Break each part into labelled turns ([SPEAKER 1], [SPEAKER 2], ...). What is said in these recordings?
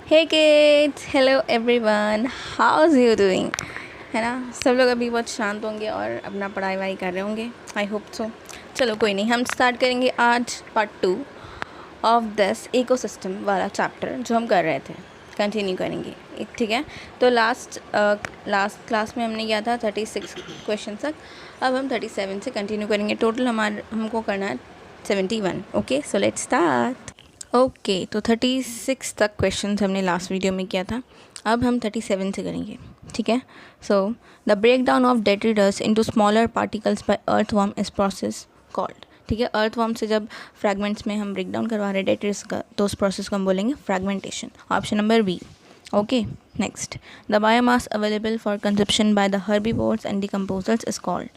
[SPEAKER 1] Hey kids, hello everyone, how's you doing. है ना, सब लोग अभी बहुत शांत होंगे और अपना पढ़ाई वढ़ाई कर रहे होंगे। I hope so. चलो कोई नहीं, हम स्टार्ट करेंगे आज पार्ट 2 ऑफ दिस इकोसिस्टम वाला चैप्टर जो हम कर रहे थे। कंटिन्यू करेंगे, ठीक है। तो लास्ट क्लास में हमने किया था 36 क्वेश्चन तक। अब हम 37 से कंटिन्यू करेंगे। टोटल हमको करना है 71। Okay, so let's start. Okay, तो 36 तक क्वेश्चंस हमने लास्ट वीडियो में किया था। अब हम 37 से करेंगे, ठीक है। So the break down of detritus into smaller particles by earthworm is process called. ठीक है, अर्थवर्म से जब फ्रैगमेंट्स में हम ब्रेक डाउन करवा रहे हैं डेट्रिटस का, तो उस प्रोसेस को हम बोलेंगे fragmentation. Option number B. Okay, next, the biomass available for consumption by the herbivores and decomposers is called.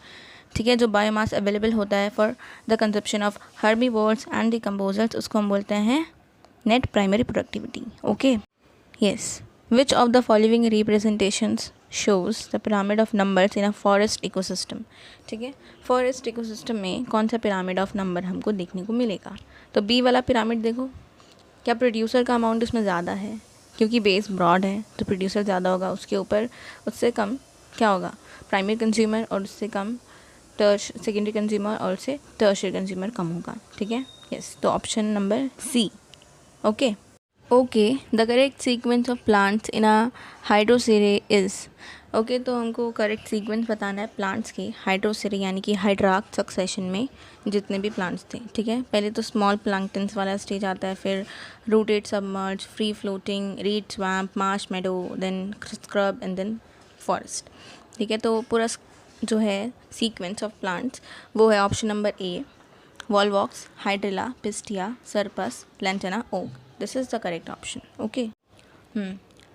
[SPEAKER 1] ठीक है, जो बायोमास अवेलेबल होता है for the consumption of herbivores and decomposers, उसको हम बोलते हैं net primary productivity. Okay, yes. Which of the following representations shows the pyramid of numbers in a forest ecosystem. ठीक है, फॉरेस्ट इकोसिस्टम में कौन सा पिरामिड ऑफ नंबर हमको देखने को मिलेगा? तो बी वाला पिरामिड देखो, क्या प्रोड्यूसर का अमाउंट उसमें ज़्यादा है? क्योंकि बेस ब्रॉड है तो प्रोड्यूसर ज़्यादा होगा, उसके ऊपर उससे कम क्या होगा? प्राइमरी कंज्यूमर, और उससे कम सेकेंडरी कंज्यूमर, और उससे टर्शियरी कंज्यूमर कम होगा। ठीक है, यस। तो option number C. Okay, okay, the correct sequence of plants in a hydrosere is. Okay, तो हमको करेक्ट सीक्वेंस बताना है प्लांट्स की हाइड्रोसेरे यानी कि हाइड्रार्क सक्सेशन में जितने भी प्लांट्स थे। ठीक है, पहले तो स्मॉल प्लैंक्टन्स वाला स्टेज आता है, फिर rooted, submerge, free floating, reed swamp, marsh meadow, then scrub and then forest. ठीक है, तो पूरा जो है सीक्वेंस ऑफ प्लांट्स वो है option number A, Volvox, Hydrilla, Pistia, Scirpus, Lantana, oak. This is the correct option. Okay,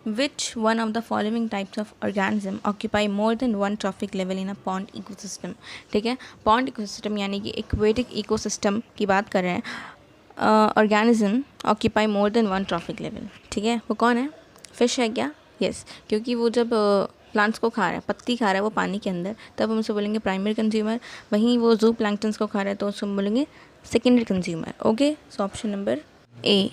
[SPEAKER 1] which one of the following types of organism occupy more than one trophic level in a pond ecosystem. ठीक है, pond ecosystem यानी कि aquatic ecosystem की बात कर रहे हैं। Organism occupy more than one trophic level. ठीक है, वो कौन है? फिश है क्या? यस, क्योंकि वो जब प्लांट्स को खा रहा है, पत्ती खा रहा है वो पानी के अंदर, तब हम उसे बोलेंगे प्राइमरी कंज्यूमर। वहीं वो जू प्लैंक्टन्स को खा रहा है तो उसको हम बोलेंगे secondary consumer. Okay, so option number A.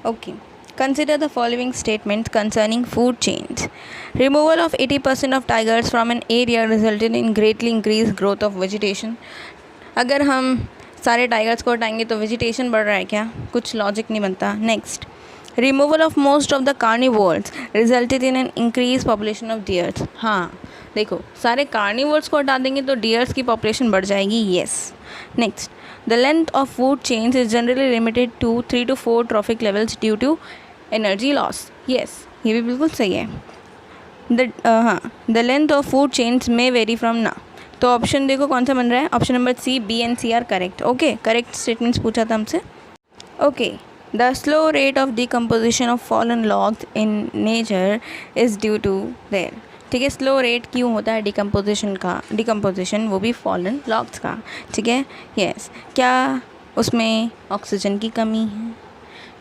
[SPEAKER 1] Okay, consider the following statements concerning food chains. Removal of 80% of tigers from an area resulted in greatly increased growth of vegetation. अगर हम सारे टाइगर्स को हटाएंगे तो वेजिटेशन बढ़ रहा है क्या? कुछ लॉजिक नहीं बनता। Next, removal of most of the carnivores resulted in an increase population of dears. हाँ, देखो, सारे कार्निवोर्स को हटा देंगे तो डियर्स की पॉपुलेशन बढ़ जाएगी। Yes. Next, the length of food chains is generally limited to 3 to 4 trophic levels due to energy loss. Yes, ये भी बिल्कुल सही है। The length of food chains में वेरी फ्रॉम ना। तो ऑप्शन देखो कौन सा बन रहा है? Option number C, B and C are correct. Okay, correct statements पूछा था हमसे। Okay, the slow rate of decomposition of fallen logs in nature is due to their. ठीक है, स्लो रेट क्यों होता है डिकम्पोजिशन वो भी फॉलन लॉग्स का। ठीक है, यस। क्या उसमें ऑक्सीजन की कमी है?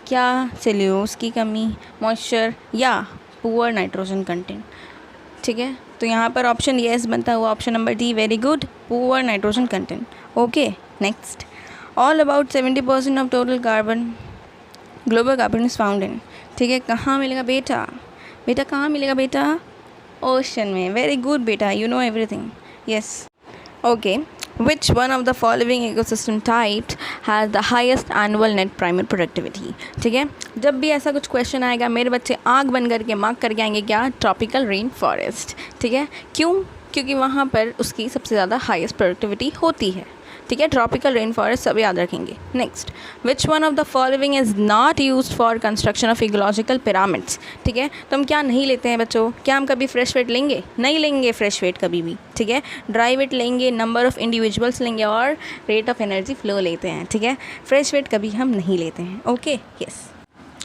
[SPEAKER 1] क्या सेल्यूलोज की कमी, मॉइस्चर, या पुअर नाइट्रोजन कंटेंट? ठीक है, तो यहाँ पर ऑप्शन येस बनता हुआ option number D, very good, poor nitrogen content. Okay, next, all about 70% of total carbon, global carbon is found in. ठीक है, कहाँ मिलेगा बेटा? बेटा कहाँ मिलेगा बेटा? ओशन में। वेरी गुड बेटा, you know everything. Yes. Okay, which one of the following ecosystem types has the highest annual net primary productivity? ठीक है, जब भी ऐसा कुछ क्वेश्चन आएगा मेरे बच्चे आँख बंद करके मार्क करके आएंगे क्या? Tropical rain forest. ठीक है, क्यों? क्योंकि वहाँ पर उसकी सबसे ज़्यादा हाईएस्ट प्रोडक्टिविटी होती है। ठीक है, ट्रॉपिकल रेन फॉरेस्ट सब याद रखेंगे। Next, which one of the following is not used for construction of ecological pyramids. ठीक है, तो हम क्या नहीं लेते हैं बच्चों? क्या हम कभी फ्रेश वेट लेंगे? नहीं लेंगे फ्रेश वेट कभी भी। ठीक है, ड्राई वेट लेंगे, नंबर ऑफ़ इंडिविजुअल्स लेंगे और रेट ऑफ एनर्जी फ्लो लेते हैं। ठीक है, फ्रेश वेट कभी हम नहीं लेते हैं। Okay, yes.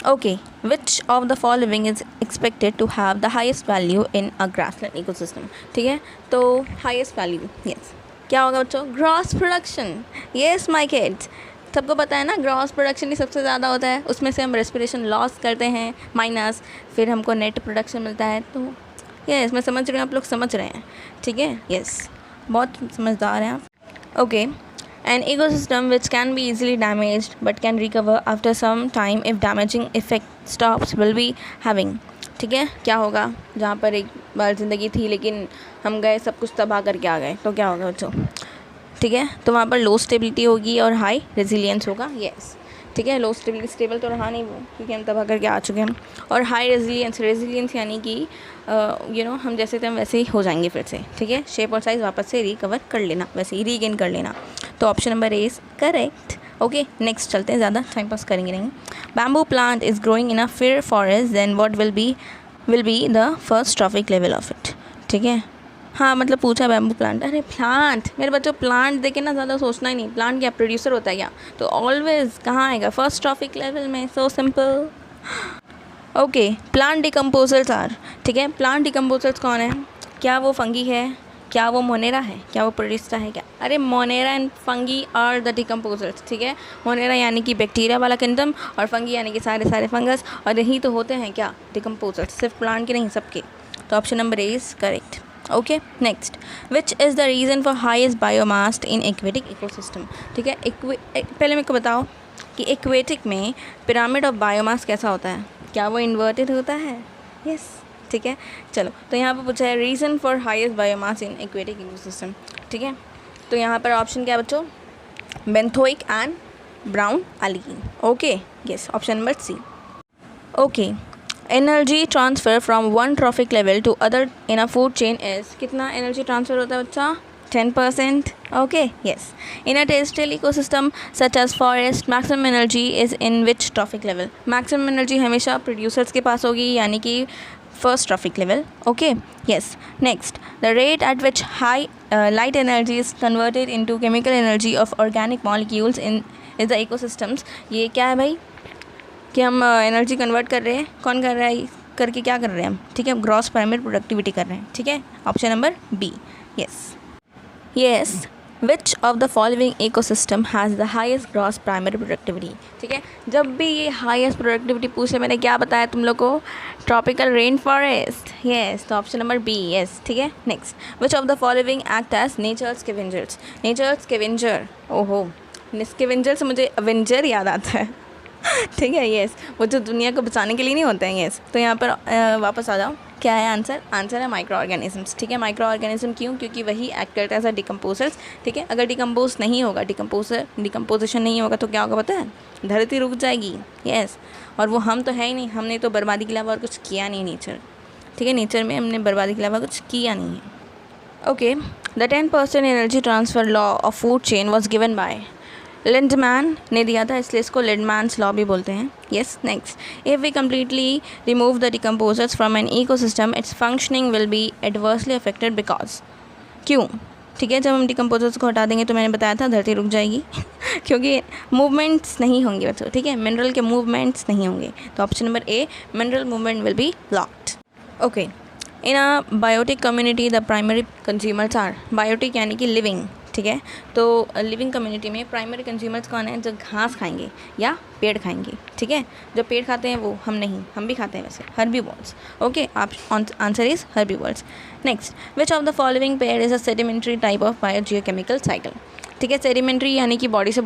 [SPEAKER 1] Okay, which of the following is expected to have the highest value in a grassland ecosystem. ठीक है, तो हाइस्ट वैल्यू, यस, क्या होगा बच्चों? Gross production. Yes my kids, सबको पता है ना, ग्रॉस प्रोडक्शन ही सबसे ज़्यादा होता है। उसमें से हम रेस्पिरेशन लॉस करते हैं माइनस, फिर हमको नेट प्रोडक्शन मिलता है। तो यस, मैं समझ रही हूँ, आप लोग समझ रहे हैं। ठीक है, यस, बहुत समझदार हैं आप। Okay, An ecosystem which can be easily damaged but can recover after some time if damaging effect stops will be having. ठीक है, क्या होगा? जहाँ पर एक बार ज़िंदगी थी लेकिन हम गए, सब कुछ तबाह करके आ गए, तो क्या होगा बच्चों? ठीक है, तो वहाँ पर लो स्टेबिलिटी होगी और हाई रेजिलियंस होगा. यस, ठीक है. लो स्टेबिलिटी, स्टेबल तो रहा नहीं वो, क्योंकि हम तबाह करके आ चुके हैं. और हाई रेजिलियंस, रेजिलियंस यानी कि हम जैसे थे हम वैसे ही हो जाएंगे फिर से. ठीक है, शेप और साइज़ वापस से रिकवर कर लेना, वैसे ही रीगेन कर लेना. तो option number A is correct. Okay, next चलते हैं, ज़्यादा टाइम पास करेंगे नहीं. Bamboo plant is growing in a fir forest, then what will be the first trophic level of it. ठीक है, हाँ मतलब पूछा बैम्बू प्लांट. अरे प्लांट, मेरे बच्चों प्लांट देखे ना, ज़्यादा सोचना ही नहीं. प्लांट क्या प्रोड्यूसर होता है क्या? तो ऑलवेज कहाँ आएगा? फर्स्ट ट्रॉफिक लेवल में. So simple. Okay, plant decomposers are. ठीक है, प्लांट डिकम्पोजर्स कौन है? क्या वो फंगी है? क्या वो मोनेरा है? क्या वो प्रोड्यूसर है क्या? अरे monera and fungi are the decomposers. ठीक है, मोनेरा यानी कि बैक्टीरिया वाला किंगडम और फंगी यानी कि सारे फंगस, और यही तो होते हैं क्या? डिकम्पोजर्स. सिर्फ प्लांट के नहीं, सबके. तो option number A is correct. Okay, next, which is the reason for highest biomass in aquatic ecosystem. ठीक है, पहले मेरे को बताओ कि एक्वेटिक में पिरामिड ऑफ बायोमास कैसा होता है? क्या वो इन्वर्टेड होता है? यस, ठीक है. चलो, तो यहाँ पर पूछा है reason for highest biomass in aquatic ecosystem. ठीक है, तो यहाँ पर ऑप्शन क्या बच्चों? Benthic and brown algae. Okay, yes, option number C. Okay, energy transfer from one trophic level to other in a food chain is. कितना energy transfer होता है बच्चा? 10%. Okay, yes. In a terrestrial ecosystem such as forest, maximum energy is in which trophic level. Maximum energy हमेशा producers के पास होगी, यानी कि first trophic level. Okay, yes. Next, the rate at which high light energy is converted into chemical energy of organic molecules in the ecosystems. ये क्या है भाई? कि हम एनर्जी कन्वर्ट कर रहे हैं. कौन कर रहा है? करके क्या कर रहे हैं हम? ठीक है, ग्रॉस प्राइमरी प्रोडक्टिविटी कर रहे हैं. ठीक है, option number B. Yes, which of the following ecosystem has the highest gross primary productivity. ठीक है, जब भी ये हाईएस्ट प्रोडक्टिविटी पूछे, मैंने क्या बताया तुम लोग को? Tropical rain forest. यस, तो ऑप्शन नंबर बी. यस, ठीक है. Next, which of the following act as nature scavengers. Nature scavenger, ओहो, स्कैवेंजर से मुझे अवेंजर याद आता है. ठीक है, यस, वो जो दुनिया को बचाने के लिए नहीं होते हैं. यस, तो यहाँ पर वापस आ जाओ. क्या है आंसर? आंसर है माइक्रो ऑर्गेनिजम्स. ठीक है, माइक्रो ऑर्गेनिज्म क्यों? क्योंकि वही एक्ट करता है एज अ डिकम्पोजर्स. ठीक है, अगर डिकम्पोज नहीं होगा, डिकम्पोजिशन नहीं होगा तो क्या होगा पता है? धरती रुक जाएगी. यस, और वो हम तो है ही नहीं. हमने तो बर्बादी के अलावा और कुछ किया नहीं नेचर. ठीक है, नेचर में हमने बर्बादी के अलावा कुछ किया नहीं है. Okay, the 10% energy transfer law of food chain was given by. Lindeman ने दिया था, इसलिए इसको लिंडमैन्स लॉ भी बोलते हैं. Yes, next, if we completely remove the decomposers from an ecosystem its functioning will be adversely affected because. क्यों? ठीक है, जब हम डिकम्पोजर्स को हटा देंगे तो मैंने बताया था धरती रुक जाएगी क्योंकि मूवमेंट्स नहीं होंगे बच्चों. ठीक है, मिनरल के मूवमेंट्स नहीं होंगे. तो option number A, mineral movement will be blocked. Okay, in a biotic community the primary consumers are. Biotic यानी कि लिविंग. ठीक है, तो लिविंग कम्युनिटी में प्राइमरी कंज्यूमर्स कौन है? जो घास खाएंगे या पेड़ खाएंगे. ठीक है, जो पेड़ खाते हैं वो हम नहीं, हम भी खाते हैं वैसे. हर्बीवोर्स. ओके, आप answer is herbivores. Next, which of the following pair is a sedimentary type of biogeochemical cycle. ठीक है, सेडिमेंट्री यानी कि बॉडी से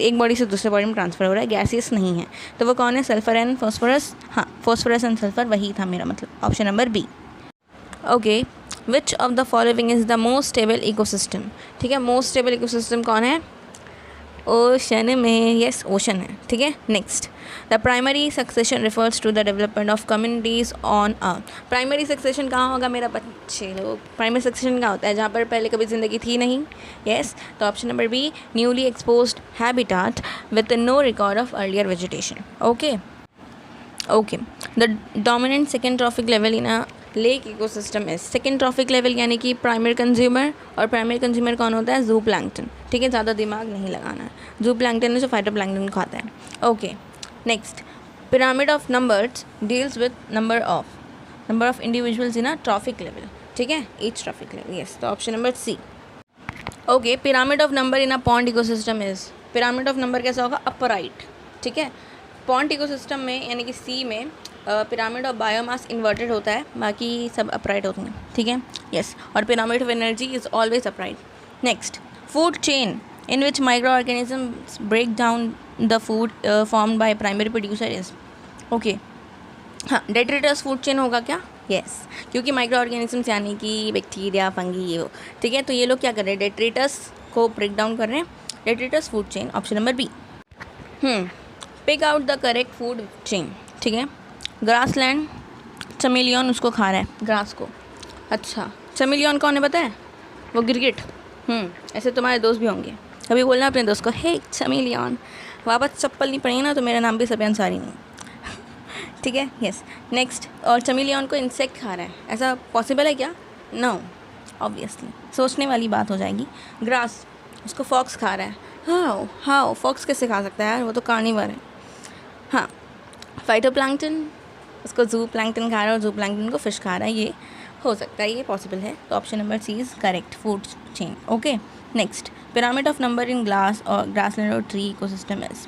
[SPEAKER 1] एक बॉडी से दूसरे बॉडी में ट्रांसफ़र हो रहा है, गैसियस नहीं है. तो वो कौन है? Sulphur and phosphorus. हाँ, फॉस्फोरस एंड सल्फर, वही था मेरा मतलब. Option number B. Okay, which of the following is the most stable ecosystem. ठीक है, मोस्ट स्टेबल इकोसिस्टम कौन है? ओशन में. यस, ओशन है. ठीक है, next, the primary succession refers to the development of communities on a. Primary succession कहाँ होगा मेरा बच्चे लोग? प्राइमरी सक्सेशन कहाँ होता है? जहाँ पर पहले कभी ज़िंदगी थी नहीं. यस, तो option number B, newly exposed habitat with no record of earlier vegetation. Okay, the dominant second trophic level in a lake ecosystem is. Second trophic level यानी कि प्राइमरी कंज्यूमर, और प्राइमरी कंज्यूमर कौन होता है? ज़ूप्लैंक्टन. ठीक है, ज़्यादा दिमाग नहीं लगाना है. ज़ूप्लैंक्टन है जो फाइटोप्लैंक्टन खाता है. Okay, next, pyramid of numbers deals with number of individuals in a trophic level. ठीक है, ईच ट्रॉफिक लेवल. यस, तो option number C. Okay, pyramid of number in a pond ecosystem is. Pyramid of number कैसा होगा? Upright. ठीक है, pond ecosystem में यानी कि सी में पिरामिड ऑफ बायोमास इन्वर्टेड होता है, बाकी सब अपराइट होते हैं. ठीक है, यस, और pyramid of energy is always upright. Next, food chain in which micro organisms break down the food formed by primary producer is, okay हाँ, डेट्रिटस फूड चेन होगा क्या? यस, क्योंकि माइक्रो ऑर्गेनिजम्स यानी कि बैक्टीरिया, फंगी, ये वो, ठीक है। तो ये लोग क्या कर रहे हैं? डेट्रिटस को ब्रेक डाउन कर रहे हैं। Detritus food chain, option number B. Pick out the correct food chain, ठीक है। ग्रासलैंड चमेलियन उसको खा रहा है, ग्रास को। अच्छा, चमेलियन कौन है पता है? वो गिरगिट। ऐसे तुम्हारे दोस्त भी होंगे, कभी बोलना अपने दोस्त को, हे चमेलियन, वापस चप्पल नहीं पड़ेगी ना तो मेरा नाम भी सभी अंसारी नहीं, ठीक है। Yes, next. और चमेलियन को इंसेक्ट खा रहा है, ऐसा पॉसिबल है क्या? नो, ऑब्वियसली सोचने वाली बात हो जाएगी। ग्रास, उसको फॉक्स खा रहा है। हाउ फॉक्स कैसे खा सकता है यार, वो तो कार्निवर है। हाँ, फाइटोप्लैंक्टन, उसको जू प्लैंक्टन खा रहा है और जू प्लैंक्टन को फिश खा रहा है, ये हो सकता है, ये पॉसिबल है। तो option number C is correct, food chain. Okay, next. Pyramid of number in grass और ग्रासलैंड और ट्री इकोसिस्टम इज,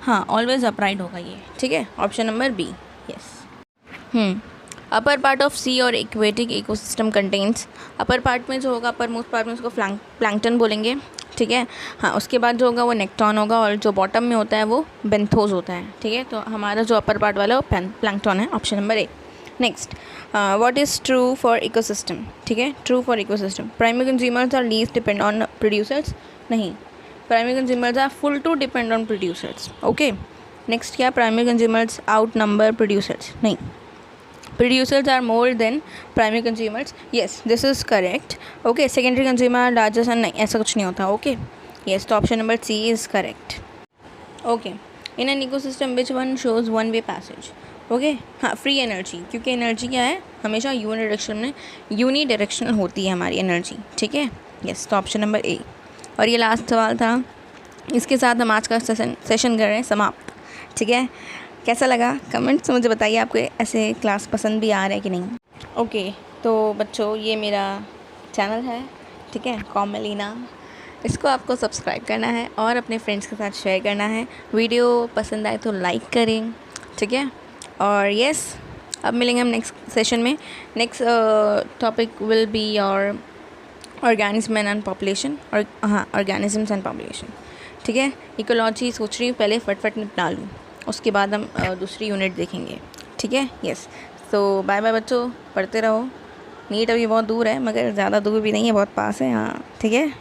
[SPEAKER 1] हाँ, ऑलवेज अपराइट होगा ये, ठीक है। Option number B, yes. Upper part of sea और aquatic ecosystem contains, upper part में जो होगा, अपर मोस्ट पार्ट में उसको प्लैंक्टन बोलेंगे, ठीक है। हाँ, उसके बाद जो होगा वो नेक्टॉन होगा और जो बॉटम में होता है वो बेंथोस होता है, ठीक है। तो हमारा जो अपर पार्ट वाला है वो प्लैंक्टन है, option number A. Next, what is true for ecosystem, ठीक है। True for ecosystem, primary consumers are least depend on producers, नहीं, primary consumers are full to depend on producers, okay. Next क्या, primary consumers outnumber producers, नहीं, producers are more than primary consumers, yes this is correct, okay। secondary consumer larger and नहीं, ऐसा कुछ नहीं होता, okay। yes, तो option number C is correct, okay। in an ecosystem which one shows one way passage, okay। हाँ, free energy, क्योंकि energy क्या है, हमेशा यूनिडायरेक्शनल होती है हमारी एनर्जी, ठीक है। yes, तो ऑप्शन नंबर ए। और ये लास्ट सवाल था, इसके साथ हम आज का सेशन कर रहे हैं समाप्त, ठीक है। कैसा लगा कमेंट्स मुझे बताइए, आपको ऐसे क्लास पसंद भी आ रहा है कि नहीं, ओके। तो बच्चों, ये मेरा चैनल है, ठीक है, कॉमेलिना, इसको आपको सब्सक्राइब करना है और अपने फ्रेंड्स के साथ शेयर करना है। वीडियो पसंद आए तो लाइक करें, ठीक है। और यस, अब मिलेंगे हम नेक्स्ट सेशन में। Next topic will be your organism and population, और हाँ, ऑर्गेनिजम्स एंड पॉपुलेशन, ठीक है। इकोलॉजी सोच रही हूँ पहले फटफट निपटा लूँ, उसके बाद हम दूसरी यूनिट देखेंगे, ठीक है। यस, तो बाय बाय बच्चों, पढ़ते रहो। नीट अभी बहुत दूर है, मगर ज़्यादा दूर भी नहीं है, बहुत पास है, हाँ, ठीक है।